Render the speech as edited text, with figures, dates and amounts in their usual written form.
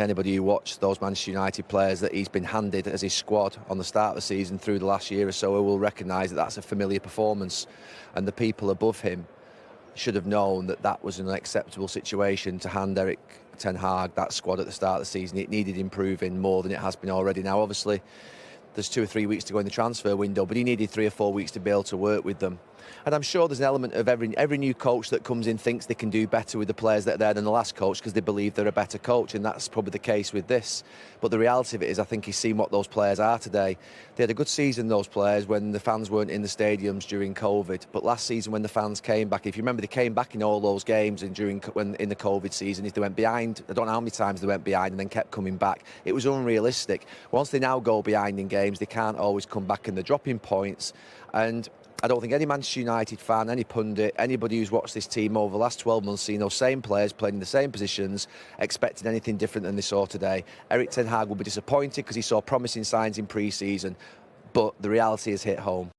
Anybody who watched those Manchester United players that he's been handed as his squad on the start of the season through the last year or so will recognise that that's a familiar performance, and the people above him should have known that that was an unacceptable situation to hand Erik ten Hag that squad at the start of the season. It needed improving more than it has been already. Now, obviously, there's 2 or 3 weeks to go in the transfer window, but he needed 3 or 4 weeks to be able to work with them. And I'm sure there's an element of every new coach that comes in thinks they can do better with the players that are there than the last coach because they believe they're a better coach, and that's probably the case with this. But the reality of it is I think he's seen what those players are today. They had a good season, those players, when the fans weren't in the stadiums during COVID. But last season when the fans came back, if you remember, they came back in all those games and in the COVID season, if they went behind, I don't know how many times they went behind and then kept coming back. It was unrealistic. Once they now go behind in games, they can't always come back, and they're dropping points. And I don't think any Manchester United fan, any pundit, anybody who's watched this team over the last 12 months, seen those same players playing in the same positions, expected anything different than they saw today. Erik ten Hag will be disappointed because he saw promising signs in pre-season, but the reality has hit home.